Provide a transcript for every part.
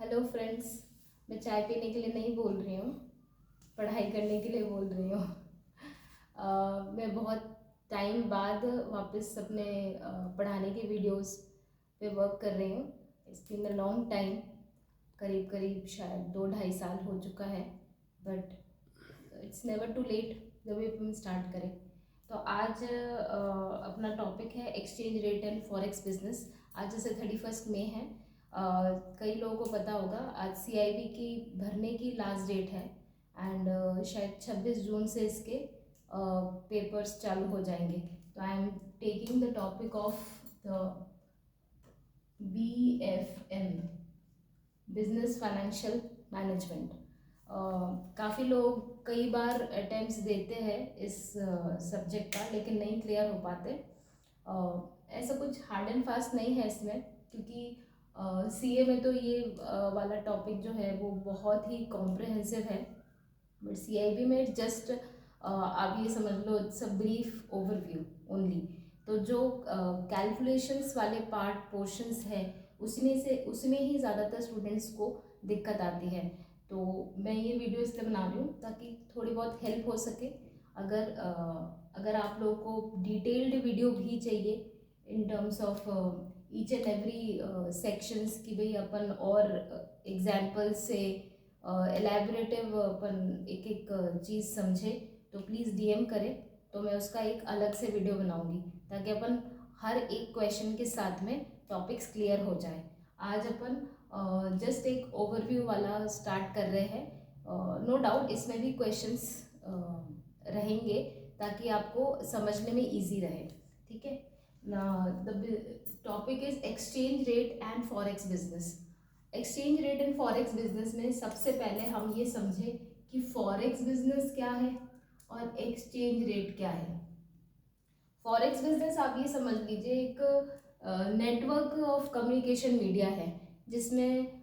Hello friends. मैं चाय पीने के लिए नहीं बोल रही हूँ, पढ़ाई करने के लिए बोल रही हूँ। मैं बहुत टाइम बाद वापस अपने पढ़ाने के वीडियोस पे वर्क कर रही हूँ। It's been a long time, करीब करीब शायद 2-2.5 साल हो चुका है, but it's never too late जब भी हम स्टार्ट करें। तो आज अपना टॉपिक है exchange rate and forex business. आज जैसे 31 मई है, कई लोगों को पता होगा आज CIB की भरने की लास्ट डेट है एंड शायद 26 जून से इसके पेपर्स चालू हो जाएंगे। तो I am taking the topic of the BFM, business financial management. काफ़ी लोग कई बार अटेम्प्ट्स देते हैं इस सब्जेक्ट का, लेकिन नहीं क्लियर हो पाते। ऐसा कुछ हार्ड एंड फास्ट नहीं है इसमें, क्योंकि CA में तो ये वाला टॉपिक जो है वो बहुत ही कॉम्प्रहेंसिव है, बट CIB में जस्ट आप ये समझ लो it's a brief overview only. तो जो कैलकुलेशंस वाले पार्ट पोर्शंस है उसमें ही ज़्यादातर स्टूडेंट्स को दिक्कत आती है। तो मैं ये वीडियो इसलिए बना रही हूँ ताकि थोड़ी बहुत हेल्प हो सके। अगर आप लोगों को डिटेल्ड वीडियो भी चाहिए इन terms of each and every sections की, भाई अपन और एग्जाम्पल से एलैबोरेटिव अपन एक एक चीज़ समझे, तो प्लीज़ DM करें, तो मैं उसका एक अलग से वीडियो बनाऊंगी ताकि अपन हर एक क्वेश्चन के साथ में टॉपिक्स क्लियर हो जाए। आज अपन जस्ट एक ओवरव्यू वाला स्टार्ट कर रहे हैं। नो डाउट इसमें भी क्वेश्चंस रहेंगे ताकि आपको समझने में इजी रहे। ठीक है ना। The topic is exchange rate and forex business. Exchange rate and forex business में सबसे पहले हम ये समझें कि फॉरेक्स बिजनेस क्या है और एक्सचेंज रेट क्या है। फॉरेक्स बिजनेस आप ये समझ लीजिए एक नेटवर्क ऑफ कम्युनिकेशन मीडिया है, जिसमें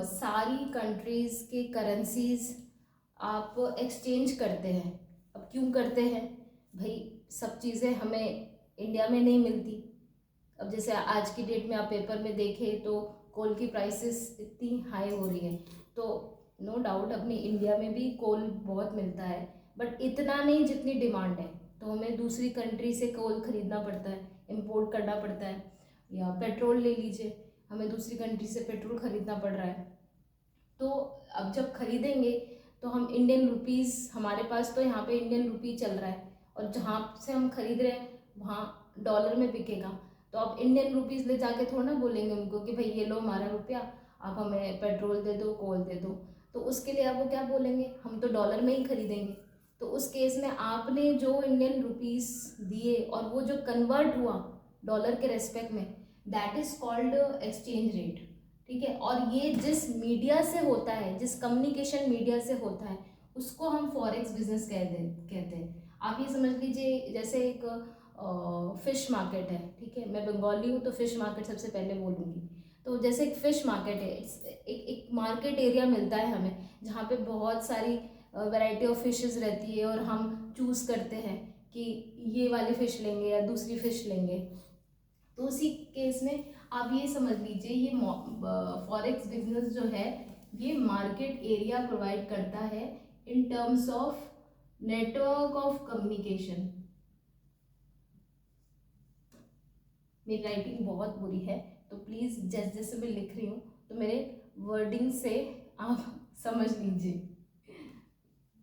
सारी कंट्रीज़ के करेंसीज आप एक्सचेंज करते हैं। अब क्यों करते हैं भाई, सब चीज़ें हमें इंडिया में नहीं मिलती। अब जैसे आज की डेट में आप पेपर में देखें तो कोल की प्राइसेस इतनी हाई हो रही है, तो नो डाउट अपने इंडिया में भी कोल बहुत मिलता है, बट इतना नहीं जितनी डिमांड है। तो हमें दूसरी कंट्री से कोल खरीदना पड़ता है, इंपोर्ट करना पड़ता है। या पेट्रोल ले लीजिए, हमें दूसरी कंट्री से पेट्रोल खरीदना पड़ रहा है। तो अब जब खरीदेंगे तो हम इंडियन रुपीज़, हमारे पास तो यहाँ पे इंडियन रुपी चल रहा है, और जहाँ से हम खरीद रहे हैं वहाँ डॉलर में बिकेगा। तो आप इंडियन रुपीज़ ले जाके थोड़ा ना बोलेंगे उनको कि भाई ये लो हमारा रुपया, आप हमें पेट्रोल दे दो, कोल दे दो। तो उसके लिए आप वो क्या बोलेंगे, हम तो डॉलर में ही खरीदेंगे। तो उस केस में आपने जो इंडियन रुपीज़ दिए और वो जो कन्वर्ट हुआ डॉलर के रेस्पेक्ट में, that is called exchange rate. ठीक है। और ये जिस मीडिया से होता है, जिस कम्युनिकेशन मीडिया से होता है, उसको हम फॉरेक्स बिजनेस कहते हैं। आप ये समझ लीजिए जैसे एक फिश मार्केट है। ठीक है, मैं बंगाली हूँ तो फिश मार्केट सबसे पहले बोलूँगी। तो जैसे एक फिश मार्केट है, एक मार्केट एरिया मिलता है हमें, जहाँ पे बहुत सारी वैरायटी ऑफ फिशेस रहती है, और हम चूज़ करते हैं कि ये वाली फ़िश लेंगे या दूसरी फ़िश लेंगे। तो उसी केस में आप ये समझ लीजिए ये फॉरेक्स बिजनेस जो है ये मार्केट एरिया प्रोवाइड करता है इन terms of network of communication. मेरी राइटिंग बहुत बुरी है, तो प्लीज़ जैसे जैसे मैं लिख रही हूँ तो मेरे वर्डिंग से आप समझ लीजिए।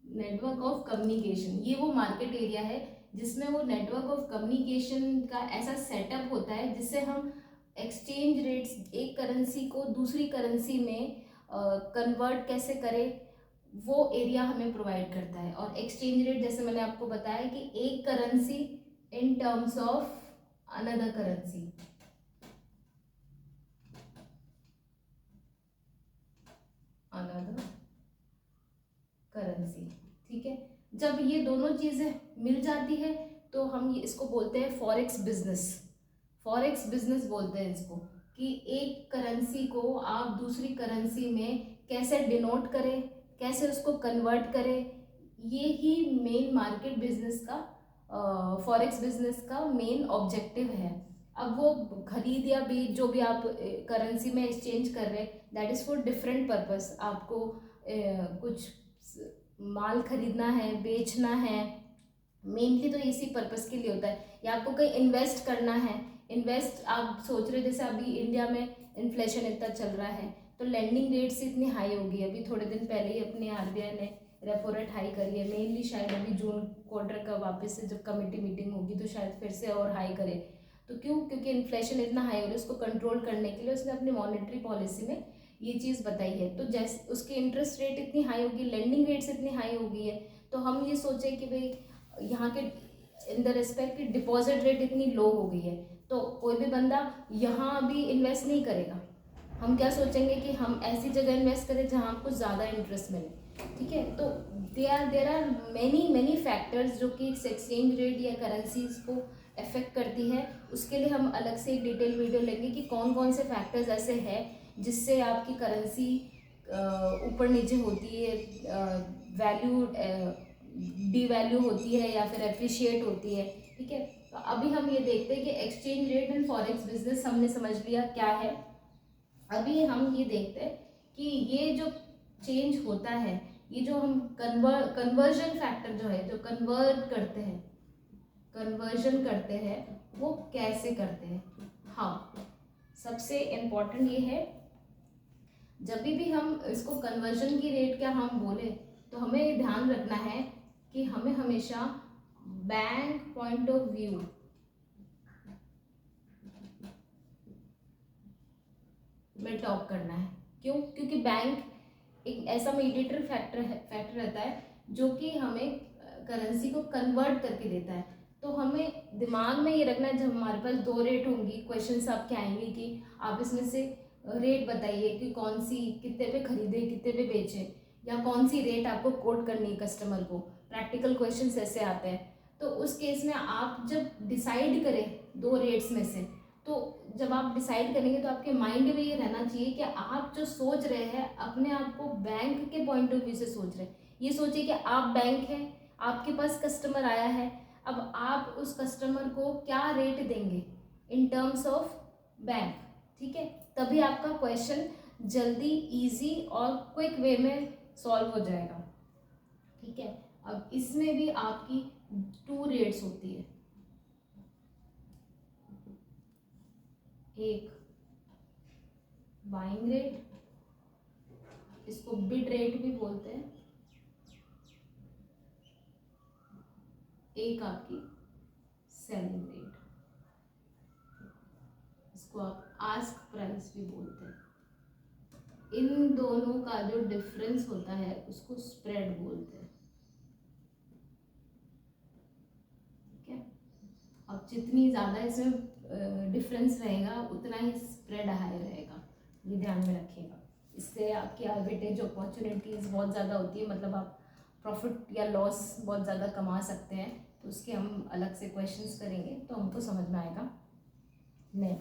नेटवर्क ऑफ कम्युनिकेशन ये वो मार्केट एरिया है जिसमें वो नेटवर्क ऑफ कम्युनिकेशन का ऐसा सेटअप होता है जिससे हम एक्सचेंज रेट्स, एक करेंसी को दूसरी करेंसी में कन्वर्ट कैसे करें, वो एरिया हमें प्रोवाइड करता है। और एक्सचेंज रेट जैसे मैंने आपको बताया कि एक currency in terms of another currency. Another currency. ठीक है, जब ये दोनों चीज़ें मिल जाती है तो हम ये इसको बोलते हैं फॉरेक्स बिजनेस। फॉरेक्स बिजनेस बोलते हैं इसको, कि एक करेंसी को आप दूसरी करेंसी में कैसे डिनोट करें, कैसे उसको कन्वर्ट करें। ये ही मेन मार्केट बिजनेस का, फॉरेक्स बिजनेस का मेन ऑब्जेक्टिव है। अब वो खरीद या बेच जो भी आप करेंसी में एक्सचेंज कर रहे हैं, that is for different purpose. आपको कुछ माल खरीदना है, बेचना है, मेनली तो इसी पर्पस के लिए होता है। या आपको कहीं इन्वेस्ट करना है, इन्वेस्ट आप सोच रहे, जैसे अभी इंडिया में इन्फ्लेशन इतना चल रहा है, तो लैंडिंग रेट्स इतनी हाई होगी। अभी थोड़े दिन पहले ही अपने आरबीआई ने रेपो रेट हाई करी है, मेनली शायद अभी जून क्वार्टर का वापस से जब कमेटी मीटिंग होगी तो शायद फिर से और हाई करे। तो क्यों? क्योंकि इन्फ्लेशन इतना हाई हो रहा है, उसको कंट्रोल करने के लिए उसने अपनी मॉनेटरी पॉलिसी में ये चीज़ बताई है। तो जैसे उसकी इंटरेस्ट रेट इतनी हाई होगी, लैंडिंग रेट्स इतनी हाई हो गई है, तो हम ये सोचें कि भाई यहाँ के इन द रिस्पेक्ट की डिपॉजिट रेट इतनी लो हो गई है, तो कोई भी बंदा यहाँ अभी इन्वेस्ट नहीं करेगा। हम क्या सोचेंगे कि हम ऐसी जगह इन्वेस्ट करें जहाँ हमको ज़्यादा इंटरेस्ट मिले, ठीक है। तो देर आर मैनी फैक्टर्स जो कि एक्सचेंज रेट या करेंसीज को अफेक्ट करती है। उसके लिए हम अलग से एक डिटेल वीडियो लेंगे कि कौन कौन से फैक्टर्स ऐसे हैं जिससे आपकी करेंसी ऊपर नीचे होती है, वैल्यू डीवैल्यू होती है या फिर एप्रिशिएट होती है, ठीक है। तो अभी हम ये देखते हैं कि exchange rate and forex business हमने समझ लिया क्या है। अभी हम ये देखते हैं कि ये जो चेंज होता है, ये जो हम कन्वर्जन फैक्टर जो है, जो कन्वर्जन करते हैं वो कैसे करते हैं। हाँ, सबसे इम्पोर्टेंट ये है, जब भी हम इसको कन्वर्जन की रेट क्या हम बोले, तो हमें ये ध्यान रखना है कि हमें हमेशा बैंक पॉइंट ऑफ व्यू में टॉप करना है। क्यों? क्योंकि बैंक एक ऐसा मीडिएटर फैक्टर रहता है जो कि हमें करेंसी को कन्वर्ट करके देता है। तो हमें दिमाग में ये रखना है, जब हमारे पास दो रेट होंगी, क्वेश्चन आपके आएंगे कि आप इसमें से रेट बताइए कि कौन सी कितने पे खरीदे, कितने पे बेचे, या कौन सी रेट आपको कोट करनी है कस्टमर को। प्रैक्टिकल क्वेश्चंस ऐसे आते हैं। तो उस केस में आप जब डिसाइड करें दो रेट्स में से, तो जब आप डिसाइड करेंगे तो आपके माइंड में ये रहना चाहिए कि आप जो सोच रहे हैं अपने आप को बैंक के पॉइंट ऑफ व्यू से सोच रहे हैं। ये सोचिए कि आप बैंक हैं, आपके पास कस्टमर आया है, अब आप उस कस्टमर को क्या रेट देंगे इन टर्म्स ऑफ बैंक, ठीक है। तभी आपका क्वेश्चन जल्दी, इजी और क्विक वे में सॉल्व हो जाएगा, ठीक है। अब इसमें भी आपकी टू रेट्स होती है, एक बाइंग रेट, इसको बिड रेट भी बोलते हैं, एक आपकी सेलिंग रेट, इसको आप आस्क प्राइस भी बोलते हैं। इन दोनों का जो डिफरेंस होता है उसको स्प्रेड बोलते हैं, ठीक है। अब जितनी ज़्यादा इसमें डिफरेंस रहेगा उतना ही स्प्रेड हाई रहेगा, ये ध्यान में रखिएगा। इससे आपकी आर्बिट्रेज अपॉर्चुनिटीज़ बहुत ज़्यादा होती है, मतलब आप प्रॉफिट या लॉस बहुत ज़्यादा कमा सकते हैं। तो उसके हम अलग से क्वेश्चंस करेंगे तो हमको समझ में आएगा। नहीं,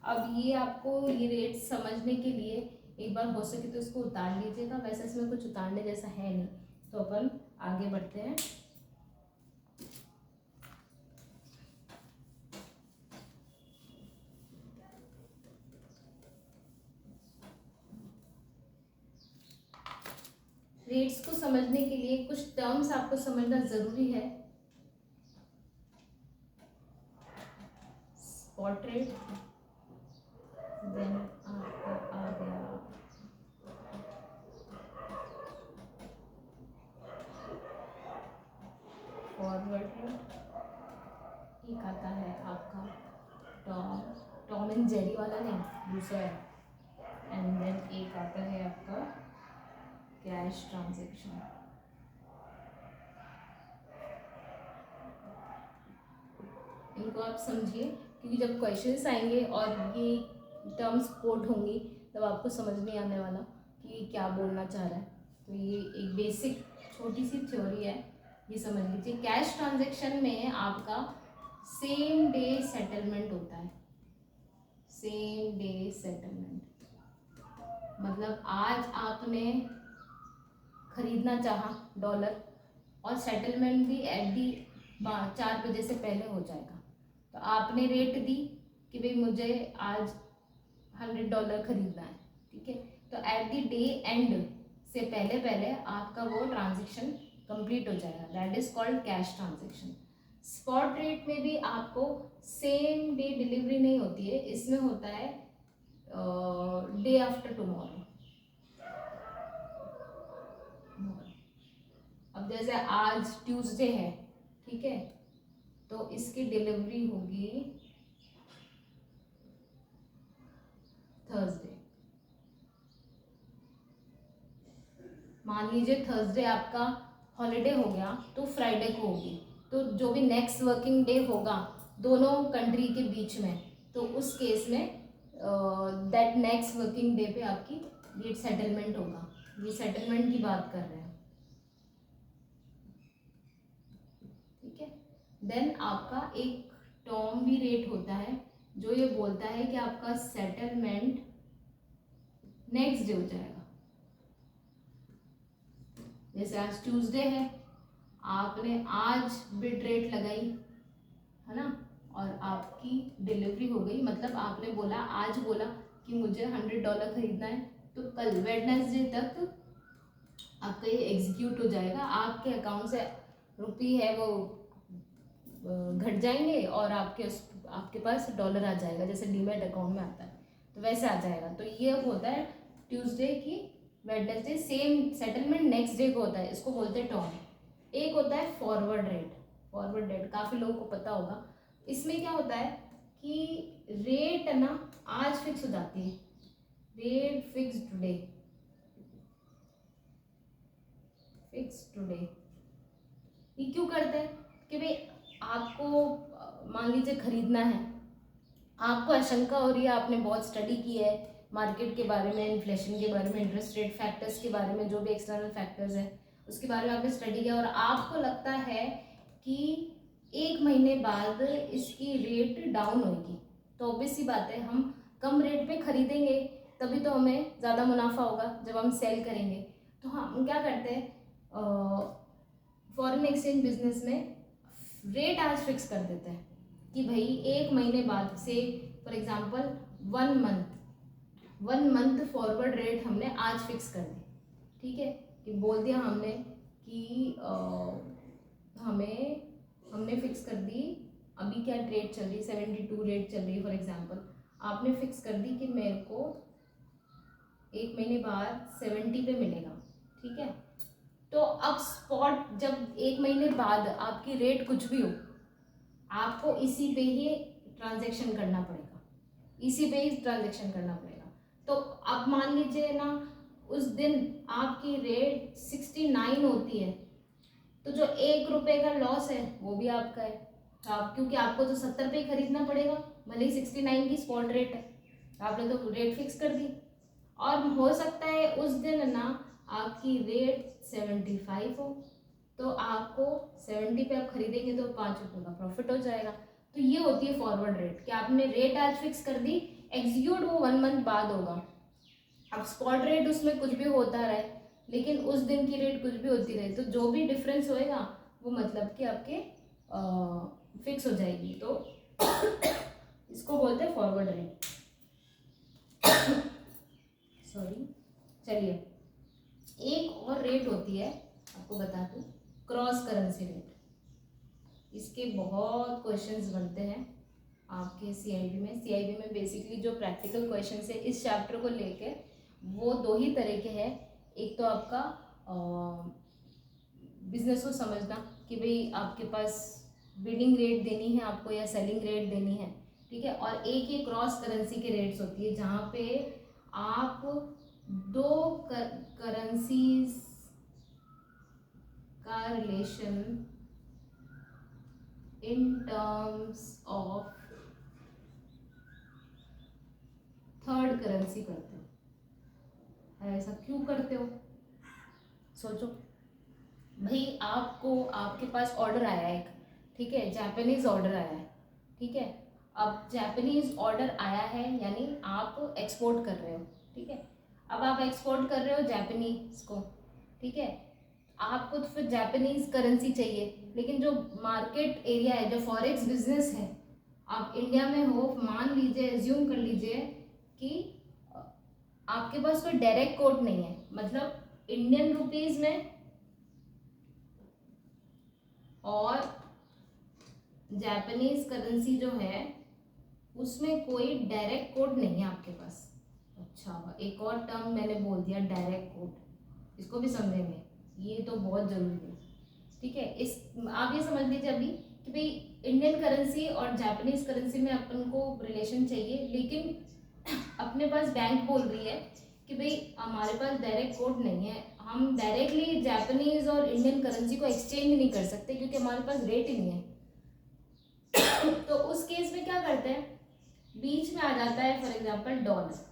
अब ये आपको ये रेट समझने के लिए एक बार हो सके तो इसको उतार लीजिएगा, वैसे इसमें कुछ उतारने जैसा है नहीं, तो अपन आगे बढ़ते हैं। रेट्स को समझने के लिए कुछ टर्म्स आपको समझना जरूरी है। स्पॉट रेट, देन आपका आ गया फॉरवर्ड रेट, एक आता है आपका टॉम एंड जेरी वाला, नहीं दूसरा है, एंड देन एक आता है आपका कैश ट्रांजैक्शन। इनको आप समझिए, क्योंकि जब क्वेश्चंस आएंगे और ये टर्म्स कोट होंगी तब आपको समझ नहीं आने वाला कि ये क्या बोलना चाह रहा है। तो ये एक बेसिक छोटी सी थ्योरी है, ये समझ लीजिए। कैश ट्रांजैक्शन में आपका सेम डे सेटलमेंट होता है, सेम डे सेटलमेंट, मतलब आज आपने खरीदना चाहा डॉलर और सेटलमेंट भी एट दी 4 बजे से पहले हो जाएगा। तो आपने रेट दी कि भाई मुझे आज $100 खरीदना है, ठीक है। तो एट द डे एंड से पहले पहले आपका वो ट्रांजेक्शन कंप्लीट हो जाएगा, that is called cash transaction. Spot rate में भी आपको सेम डे डिलीवरी नहीं होती है, इसमें होता है डे आफ्टर टुमारो। अब जैसे आज ट्यूसडे है, ठीक है, तो इसकी डिलीवरी होगी थर्सडे। मान लीजिए थर्सडे आपका हॉलीडे हो गया तो फ्राइडे को होगी, तो जो भी नेक्स्ट वर्किंग डे होगा दोनों कंट्री के बीच में, तो उस केस में दैट नेक्स्ट वर्किंग डे पे आपकी ये सेटलमेंट होगा। ये सेटलमेंट की बात कर रहे हैं, ठीक है। देन आपका एक टर्म भी रेट होता है जो ये बोलता है कि आपका सेटलमेंट नेक्स्ट डे हो जाएगा। जैसे आज ट्यूसडे है, आपने आज बिड रेट लगाई है ना, और आपकी डिलीवरी हो गई, मतलब आपने बोला आज बोला कि मुझे $100 खरीदना है, तो कल वेडनेसडे तक आपका ये एग्जीक्यूट हो जाएगा, आपके अकाउंट से रुपी है वो घट जाएंगे और आपके पास डॉलर आ जाएगा, जैसे डीमैट अकाउंट में आता है तो वैसे आ जाएगा। तो ये होता है ट्यूसडे की Wednesday, same settlement next day को होता है, इसको बोलते हैं टर्म। एक होता है फॉरवर्ड रेट। फॉरवर्ड रेट काफ़ी लोगों को पता होगा। इसमें क्या होता है कि रेट ना आज फिक्स हो जाती है, rate fix today, fix today. ये क्यों करते हैं कि भाई आपको मान लीजिए खरीदना है, आपको आशंका हो रही है, आपने बहुत स्टडी की है मार्केट के बारे में, इन्फ्लेशन के बारे में, इंटरेस्ट रेट फैक्टर्स के बारे में, जो भी एक्सटर्नल फैक्टर्स है उसके बारे में आपने स्टडी किया, और आपको लगता है कि 1 महीने बाद इसकी रेट डाउन होगी, तो ऑब्वियस सी बात है हम कम रेट पे खरीदेंगे, तभी तो हमें ज़्यादा मुनाफा होगा जब हम सेल करेंगे। तो हम क्या करते हैं, फॉरेन एक्सचेंज बिजनेस में रेट आज फिक्स कर देते हैं कि भाई 1 महीने बाद से, for example 1 month forward rate हमने आज फिक्स कर दी, ठीक है, कि बोल दिया हमने कि हमने फिक्स कर दी, अभी क्या रेट चल रही, 72 रेट चल रही है फॉर एग्जांपल, आपने फिक्स कर दी कि मेरे को 1 महीने बाद 70 पे मिलेगा, ठीक है। तो अब स्पॉट जब 1 महीने बाद आपकी रेट कुछ भी हो, आपको इसी पे ही ट्रांजैक्शन करना पड़ेगा, इसी पे ही ट्रांजैक्शन करना पड़ेगा। तो अब मान लीजिए ना उस दिन आपकी रेट 69 होती है, तो जो ₹1 का लॉस है वो भी आपका है, आप क्योंकि आपको तो 70 पे ही खरीदना पड़ेगा, भले ही 69 की स्पॉट रेट है, आपने तो रेट फिक्स कर दी। और हो सकता है उस दिन ना आपकी रेट 75 हो, तो आपको 70 पे आप खरीदेंगे तो ₹5 का प्रॉफिट हो जाएगा। तो ये होती है फॉरवर्ड रेट कि आपने रेट आज फिक्स कर दी, एग्जीक्यूट वो 1 मंथ बाद होगा। अब स्पॉट रेट उसमें कुछ भी होता रहे, लेकिन उस दिन की रेट कुछ भी होती रहे, तो जो भी डिफरेंस होएगा वो मतलब कि आपके फिक्स हो जाएगी, तो इसको बोलते हैं फॉरवर्ड रेट। सॉरी, चलिए एक और रेट होती है, आपको बता दूं, क्रॉस करेंसी रेट। इसके बहुत क्वेश्चंस बनते हैं आपके सीआईबी में। सीआईबी में बेसिकली जो प्रैक्टिकल क्वेश्चंस है इस चैप्टर को लेके वो 2 ही तरह के हैं। एक तो आपका बिजनेस को समझना कि भाई आपके पास बिडिंग रेट देनी है आपको या सेलिंग रेट देनी है, ठीक है, और एक ये क्रॉस करेंसी के रेट्स होती है जहाँ पे आप 2 करेंसीज का relation in terms of third currency करते हो। ऐसा क्यों करते हो, सोचो भाई, आपको आपके पास ऑर्डर आया है एक, ठीक है, जापानीज ऑर्डर आया है, ठीक है। अब जापानीज ऑर्डर आया है यानी आप एक्सपोर्ट कर रहे हो, ठीक है। अब आप एक्सपोर्ट कर रहे हो जापानीज को, ठीक है, आपको तो फिर जापानीज करेंसी चाहिए, लेकिन जो मार्केट एरिया है, जो फॉरेक्स बिजनेस है, आप इंडिया में हो, मान लीजिए, एज्यूम कर लीजिए कि आपके पास कोई डायरेक्ट कोट नहीं है, मतलब इंडियन रुपीज में और जापानीज करेंसी जो है उसमें कोई डायरेक्ट कोड नहीं है आपके पास। अच्छा, एक और टर्म मैंने बोल दिया, डायरेक्ट कोड, इसको भी समझेंगे, ये तो बहुत जरूरी है। ठीक है, इस आप ये समझ लीजिए अभी कि भाई इंडियन करेंसी और जापानीज करेंसी में अपन को रिलेशन चाहिए, लेकिन अपने पास बैंक बोल रही है कि भाई हमारे पास डायरेक्ट कोड नहीं है, हम डायरेक्टली जापानीज और इंडियन करेंसी को एक्सचेंज नहीं कर सकते क्योंकि हमारे पास रेट ही नहीं है। तो उस केस में क्या करते हैं, बीच में आ जाता है फॉर एग्जांपल डॉलर।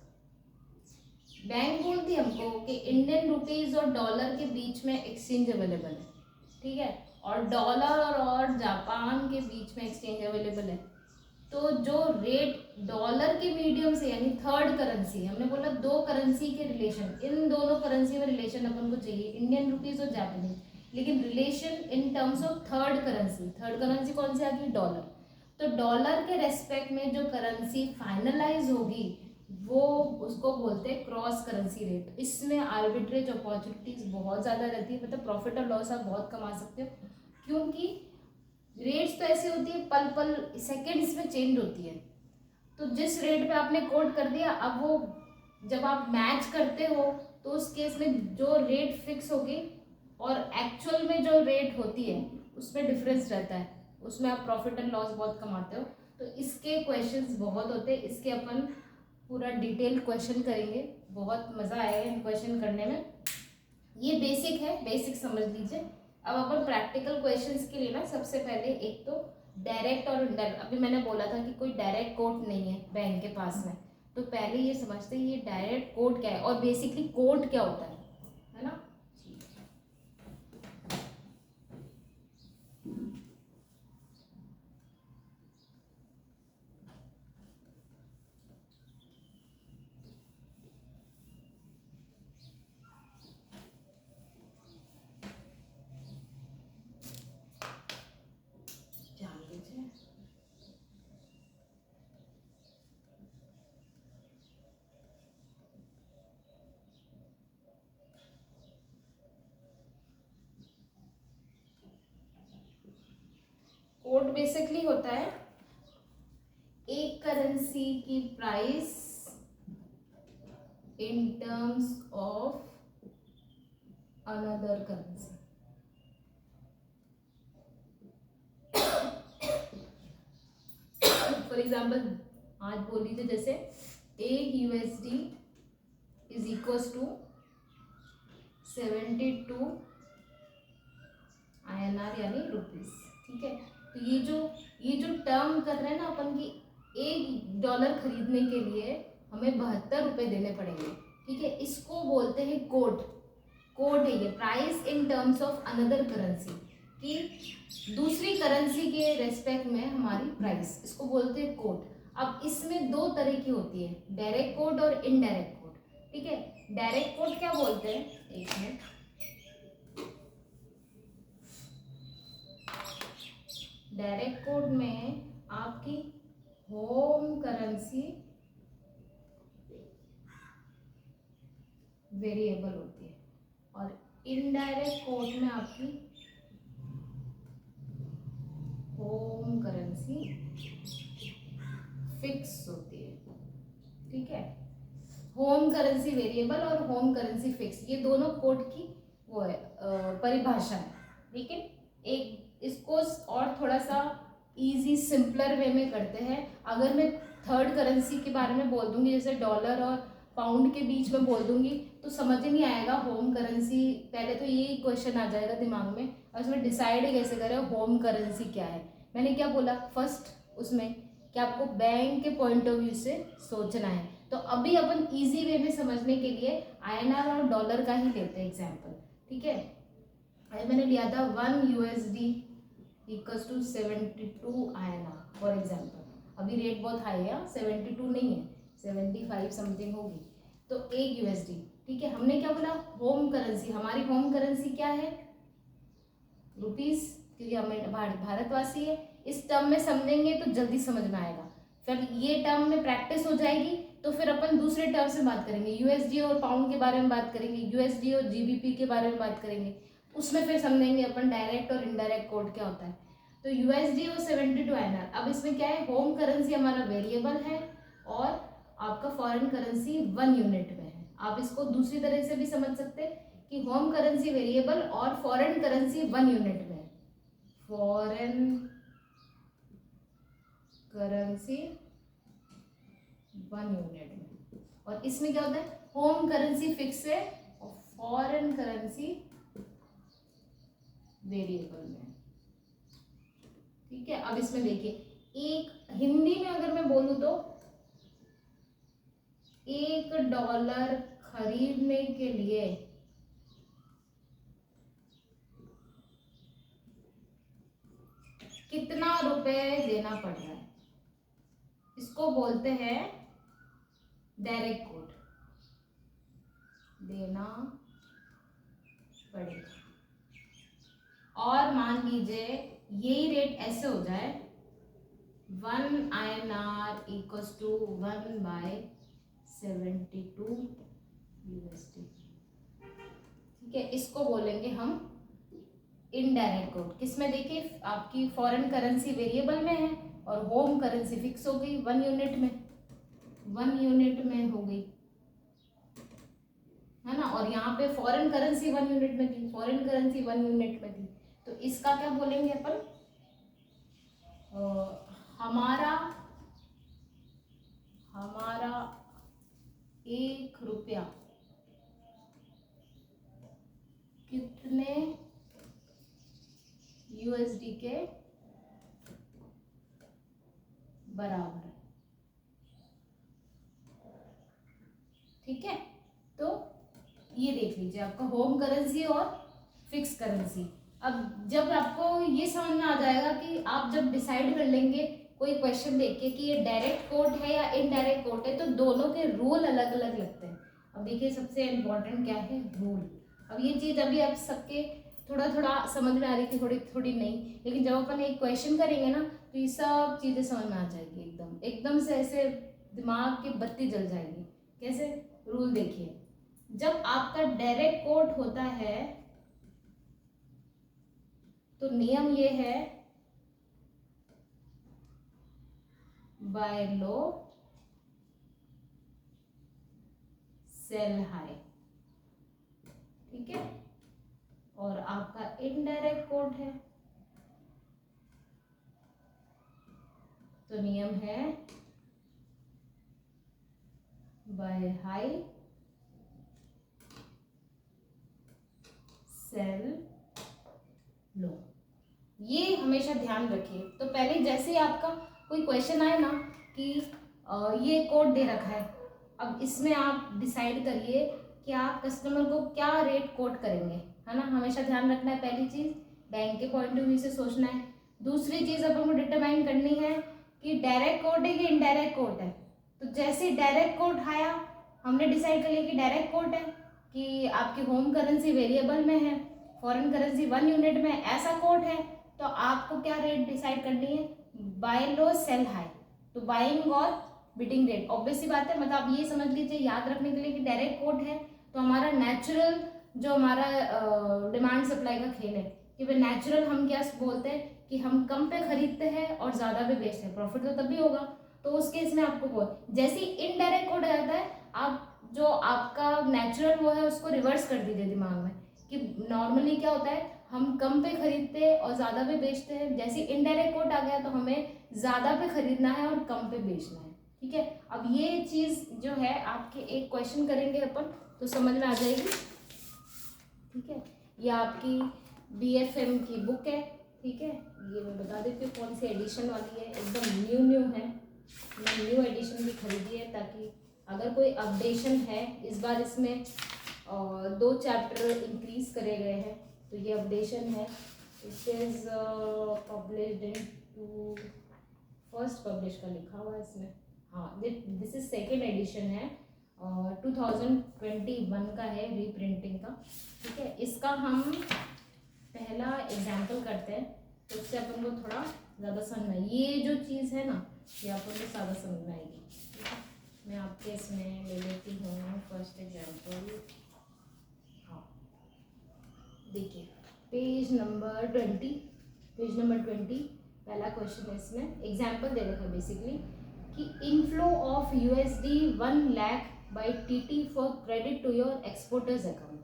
बैंक बोलती है हमको कि इंडियन रुपीज और डॉलर के बीच में एक्सचेंज अवेलेबल है, ठीक है, और डॉलर और जापान के बीच में एक्सचेंज अवेलेबल है। तो जो रेट डॉलर के मीडियम से, यानी थर्ड करेंसी, हमने बोला दो करेंसी के रिलेशन, इन दोनों करेंसी में रिलेशन अपन को चाहिए, इंडियन रुपीज और जापानीज, लेकिन relation in terms of third currency. Third currency कौन सी आ गई, डॉलर। तो डॉलर के रेस्पेक्ट में जो करेंसी फाइनलाइज होगी वो उसको बोलते हैं क्रॉस करेंसी रेट। इसमें आर्बिट्रेज अपॉर्चुनिटीज बहुत ज़्यादा रहती है, मतलब प्रॉफिट और लॉस आप बहुत कमा सकते हो, क्योंकि रेट्स तो ऐसी होती है पल पल सेकेंड्स में चेंज होती है। तो जिस रेट पे आपने कोट कर दिया, अब वो जब आप मैच करते हो तो उस केस में जो रेट फिक्स होगी और एक्चुअल में जो रेट होती है उसमें डिफरेंस रहता है, उसमें आप प्रॉफिट एंड लॉस बहुत कमाते हो। तो इसके क्वेश्चंस बहुत होते हैं, इसके अपन पूरा डिटेल क्वेश्चन करेंगे, बहुत मज़ा आएगा इन क्वेश्चन करने में। ये बेसिक है, बेसिक समझ लीजिए। अब अपन प्रैक्टिकल क्वेश्चंस के लिए ना सबसे पहले एक तो डायरेक्ट और इनडायरेक्ट, अभी मैंने बोला था कि कोई डायरेक्ट कोड नहीं है बैंक के पास में, तो पहले ये समझते हैं ये डायरेक्ट कोड क्या है और बेसिकली कोड क्या होता है ना। जान लीजिए, कोड बेसिकली होता है एक करेंसी की price in terms of another currency. For example आज बोल लीजिए जैसे AUSD is equals to 72 INR यानी रुपीस। ठीक है, तो ये जो टर्म कर रहे हैं ना अपन की, $1 खरीदने के लिए हमें 72 रुपये देने पड़ेंगे। ठीक है, इसको बोलते हैं कोड। कोड है ये, price in terms of another currency, कि दूसरी करेंसी के रेस्पेक्ट में हमारी प्राइस, इसको बोलते हैं कोड। अब इसमें दो तरह की होती है, डायरेक्ट कोड और इनडायरेक्ट कोड। ठीक है, डायरेक्ट कोड क्या बोलते हैं, एक मिनट, डायरेक्ट कोड में आपकी होम करेंसी वेरिएबल होती है और इनडायरेक्ट कोड में आपकी होम करेंसी फिक्स होती है। ठीक है, होम करेंसी वेरिएबल और होम करेंसी फिक्स, ये दोनों कोड की वो है परिभाषा है। लेकिन एक इसको और थोड़ा सा इजी सिंपलर वे में करते हैं। अगर मैं थर्ड करेंसी के बारे में बोल दूंगी, जैसे डॉलर और पाउंड के बीच में बोल दूंगी, तो समझ ही नहीं आएगा होम करेंसी। पहले तो यही क्वेश्चन आ जाएगा दिमाग में, और उसमें डिसाइड कैसे करें होम करेंसी क्या है। मैंने क्या बोला फर्स्ट उसमें कि आपको बैंक के पॉइंट ऑफ व्यू से सोचना है। तो अभी अपन इजी वे में समझने के लिए INR और डॉलर का ही लेते हैं एग्जाम्पल। ठीक है, अभी मैंने लिया था 1 USD equals to 72 INR for example. अभी रेट बहुत हाई है, 72 नहीं है, 75 समथिंग होगी, तो 1 USD। ठीक है, हमने क्या बोला, होम करेंसी, हमारी होम करेंसी क्या है, रुपीस, क्योंकि हमें भारतवासी है। इस टर्म में समझेंगे तो जल्दी समझ में आएगा। फिर ये टर्म में प्रैक्टिस हो जाएगी तो फिर अपन दूसरे टर्म से बात करेंगे, यूएसडी और पाउंड के बारे में बात करेंगे, यूएसडी और जीबीपी के बारे में बात करेंगे, उसमें फिर समझेंगे अपन डायरेक्ट और इनडायरेक्ट कोड क्या होता है। तो यूएसडी और 72 INR, अब इसमें क्या है, होम करेंसी हमारा वेरिएबल है और आपका फॉरेन करेंसी 1 यूनिट में है। आप इसको दूसरी तरह से भी समझ सकते हैं कि होम करेंसी वेरिएबल और फॉरेन करेंसी 1 यूनिट में है। फॉरेन करेंसी 1 यूनिट में, और इसमें क्या होता है, होम करेंसी फिक्स है और फॉरेन करेंसी वेरिएबल में। ठीक है, अब इसमें देखिए, एक हिंदी में अगर मैं बोलूं तो $1 खरीदने के लिए कितना रुपए देना पड़ रहा है, इसको बोलते हैं डायरेक्ट कोड, देना पड़ेगा। और मान लीजिए यही रेट ऐसे हो जाए, 1 INR इक्वल्स टू 1/72 USD। ठीक है, इसको बोलेंगे हम इनडायरेक्ट कोड। किसमें देखिए, आपकी फॉरेन करेंसी वेरिएबल में है और होम करेंसी फिक्स हो गई 1 यूनिट में, 1 यूनिट में हो गई, है ना। और यहाँ पे फॉरेन करेंसी 1 यूनिट में थी, फॉरेन करेंसी 1 यूनिट में थी, तो इसका क्या बोलेंगे अपन, हमारा ₹1 कितने USD के बराबर है। ठीक है, तो ये देख लीजिए आपका होम करेंसी और फिक्स करेंसी। अब जब आपको ये समझ में आ जाएगा कि आप जब डिसाइड कर लेंगे कोई क्वेश्चन देख के कि ये डायरेक्ट कोड है या इनडायरेक्ट कोड है, तो दोनों के रूल अलग अलग लगते हैं। अब देखिए सबसे इम्पोर्टेंट क्या है, रूल। अब ये चीज़ अभी आप सबके थोड़ा थोड़ा समझ में आ रही थी, थोड़ी थोड़ी नहीं, लेकिन जब अपन एक क्वेश्चन करेंगे ना तो ये सब चीज़ें समझ में आ जाएगी, एकदम एकदम से ऐसे दिमाग की बत्ती जल जाएगी। कैसे, रूल देखिए, जब आपका डायरेक्ट कोड होता है तो नियम ये है, बाय लो सेल हाई। ठीक है, और आपका इनडायरेक्ट कोड है तो नियम है बाय हाई सेल लो। ये हमेशा ध्यान रखिए। तो पहले जैसे ही आपका कोई क्वेश्चन आए ना कि ये कोड दे रखा है, अब इसमें आप डिसाइड करिए कि आप कस्टमर को क्या रेट कोट करेंगे, है ना। हमेशा ध्यान रखना है, पहली चीज़ बैंक के पॉइंट ऑफ व्यू से सोचना है। दूसरी चीज़ अपन को डिटरमाइन करनी है कि डायरेक्ट कोड है कि इनडायरेक्ट कोड है। तो जैसे डायरेक्ट कोड आया, हमने डिसाइड कर लिया कि डायरेक्ट कोड है, कि आपकी होम करेंसी वेरिएबल में है, फॉरेन करेंसी 1 यूनिट में, ऐसा कोड है, तो आपको क्या रेट डिसाइड करनी है, बाय लो सेल हाई। तो बाइंग और बिडिंग रेट, ऑब्वियस सी बात है। मतलब आप ये समझ लीजिए याद रखने के लिए कि डायरेक्ट कोड है तो हमारा नेचुरल जो हमारा डिमांड सप्लाई का खेल है, कि भाई नेचुरल हम क्या बोलते हैं कि हम कम पे खरीदते हैं और ज़्यादा पे बेचते हैं, प्रॉफिट तो तभी होगा। तो उस केस में आपको बोल, जैसे ही इनडायरेक्ट कोड आ जाता है, आप जो आपका नेचुरल वो है उसको रिवर्स कर दीजिए दिमाग में, कि नॉर्मली क्या होता है, हम कम पे खरीदते हैं और ज़्यादा पे बेचते हैं। जैसे इनडायरेक्ट कोड आ गया तो हमें ज़्यादा पे खरीदना है और कम पे बेचना है। ठीक है, अब ये चीज़ जो है आपके एक क्वेश्चन करेंगे अपन तो समझ में आ जाएगी। ठीक है, ये आपकी BFM की बुक है। ठीक है, ये मैं बता देती हूँ कौन सी एडिशन वाली है, एकदम न्यू है, मैंने न्यू एडिशन भी खरीदी है, ताकि अगर कोई अपडेशन है, इस बार इसमें 2 चैप्टर इंक्रीज करे गए हैं, तो ये अपडेशन है। It is published in first publish का लिखा हुआ है इसमें, हाँ दिस इज सेकेंड एडिशन है, 2021 का है, रीप्रिंटिंग का। ठीक है, इसका हम पहला एग्जाम्पल करते हैं तो उससे अपन को थोड़ा ज़्यादा समझ में, ये जो चीज़ है ना ये आपको तो ज़्यादा समझ में आएगी। ठीक है, मैं आपके इसमें ले लेती हूँ फर्स्ट एग्जाम्पल। हाँ देखिए पेज नंबर 20 पहला क्वेश्चन है, इसमें एग्जाम्पल दे रखा है बेसिकली कि inflow of USD 1 lakh by TT for credit to your exporters account.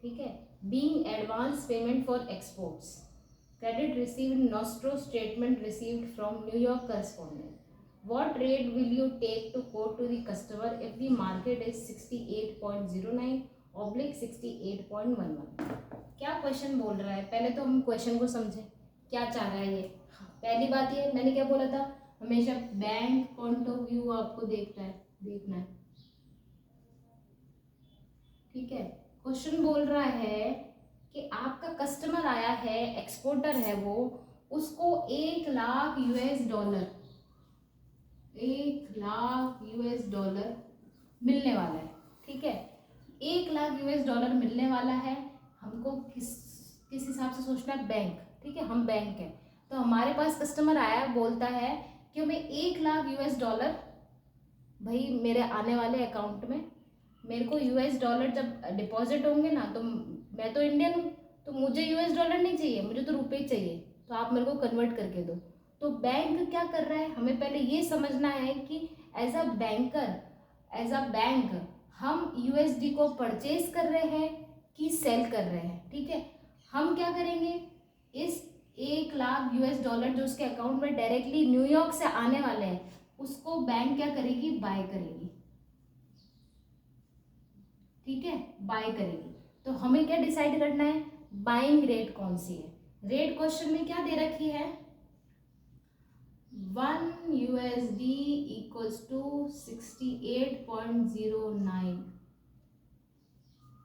ठीक है, being advance payment for exports, credit received, nostro statement received from New York correspondent. What rate will you take to quote to the customer if the market is 68.09 oblique 68.11? क्या question बोल रहा है, पहले तो हम question को समझें क्या चाह रहा है ये। पहली बात ये मैंने क्या बोला था, हमेशा बैंक पॉइंट ऑफ व्यू आपको देखना है। ठीक है, क्वेश्चन बोल रहा है कि आपका कस्टमर आया है, एक्सपोर्टर है वो, उसको 1 लाख US डॉलर मिलने वाला है। ठीक है, 1 लाख US डॉलर मिलने वाला है, हमको किस हिसाब से सोचना है, बैंक। ठीक है, हम बैंक है, तो हमारे पास कस्टमर आया, बोलता है कि हमें 1 लाख US डॉलर भाई मेरे आने वाले अकाउंट में, मेरे को US डॉलर जब डिपॉजिट होंगे ना, तो मैं तो इंडियन हूँ, तो मुझे US डॉलर नहीं चाहिए, मुझे तो रुपए चाहिए, तो आप मेरे को कन्वर्ट करके दो। तो बैंक क्या कर रहा है, हमें पहले ये समझना है कि एज अ बैंक हम USD को परचेज कर रहे हैं कि सेल कर रहे हैं। ठीक है, हम क्या करेंगे, इस 1 लाख US डॉलर जो उसके अकाउंट में डायरेक्टली न्यूयॉर्क से आने वाले हैं, उसको बैंक क्या करेगी, बाय करेगी। ठीक है, बाय करेगी। तो हमें क्या डिसाइड करना है, बाइंग रेट कौन सी है। रेट क्वेश्चन में क्या दे रखी है, 1 USD इक्वल्स टू 68.09।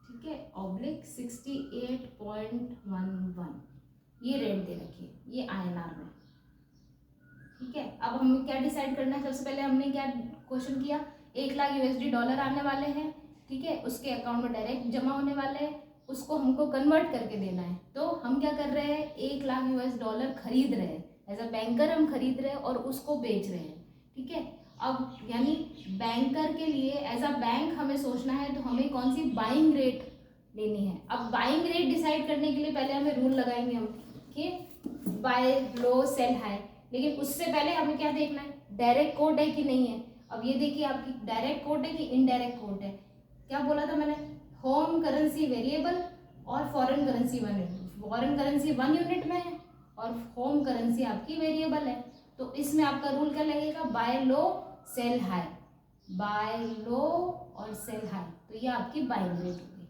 ठीक है, ऑब्लिक 68.11 ये रेट दे रखी है, ये INR में। ठीक है, अब हमें क्या डिसाइड करना है, सबसे पहले हमने क्या क्वेश्चन किया, 1 लाख USD डॉलर आने वाले हैं। ठीक है, उसके अकाउंट में डायरेक्ट जमा होने वाले हैं, उसको हमको कन्वर्ट करके देना है। तो हम क्या कर रहे हैं, 1 लाख US डॉलर खरीद रहे हैं, एज अ बैंकर हम खरीद रहे हैं और उसको बेच रहे हैं। ठीक है, अब यानी बैंकर के लिए एज अ बैंक हमें सोचना है, तो हमें कौन सी बाइंग रेट लेनी है। अब बाइंग रेट डिसाइड करने के लिए पहले हमें रूल लगाएंगे हम कि बाय लो सेल हाई, लेकिन उससे पहले हमें क्या देखना है, डायरेक्ट कोट है कि नहीं है। अब ये देखिए आपकी डायरेक्ट कोट है कि इनडायरेक्ट कोट है। क्या बोला था मैंने, होम करेंसी वेरिएबल और foreign currency 1 unit, foreign currency 1 unit में है और होम करेंसी आपकी वेरिएबल है। तो इसमें आपका रूल क्या लगेगा, बाय लो सेल हाई, बाय लो और सेल हाई, तो ये आपकी बाइंग रेट होगी।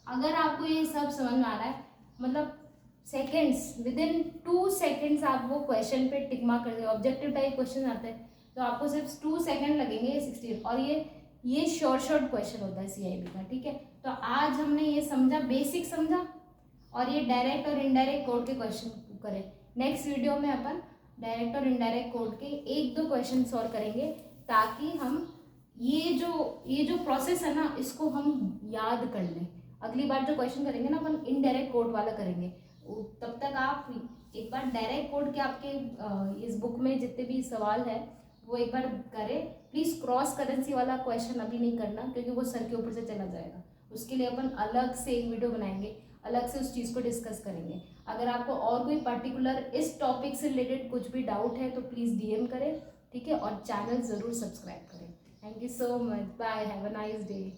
अगर आपको ये सब समझ में आ रहा है, मतलब सेकेंड्स, विद इन 2 सेकेंड्स आप वो क्वेश्चन पे टिक मार्क कर देंगे। ऑब्जेक्टिव टाइप क्वेश्चन आते हैं तो आपको सिर्फ 2 सेकेंड लगेंगे, ये 16, और ये शॉर्ट क्वेश्चन होता है CIB का। ठीक है, तो आज हमने ये समझा, बेसिक समझा, और ये डायरेक्ट और इनडायरेक्ट कोड के क्वेश्चन करें। नेक्स्ट वीडियो में अपन डायरेक्ट और इनडायरेक्ट कोड के 1-2 क्वेश्चन सॉल्व करेंगे, ताकि हम ये जो प्रोसेस है ना, इसको हम याद कर लें। अगली बार जो क्वेश्चन करेंगे ना, अपन इनडायरेक्ट कोड वाला करेंगे, तब तक आप एक बार डायरेक्ट कोड के आपके इस बुक में जितने भी सवाल है वो एक बार करें। प्लीज़ क्रॉस करेंसी वाला क्वेश्चन अभी नहीं करना, क्योंकि वो सर के ऊपर से चला जाएगा। उसके लिए अपन अलग से एक वीडियो बनाएंगे, अलग से उस चीज़ को डिस्कस करेंगे। अगर आपको और कोई पर्टिकुलर इस टॉपिक से रिलेटेड कुछ भी डाउट है तो प्लीज़ DM करें। ठीक है, और चैनल ज़रूर सब्सक्राइब करें। Thank you so much, bye, have a nice day.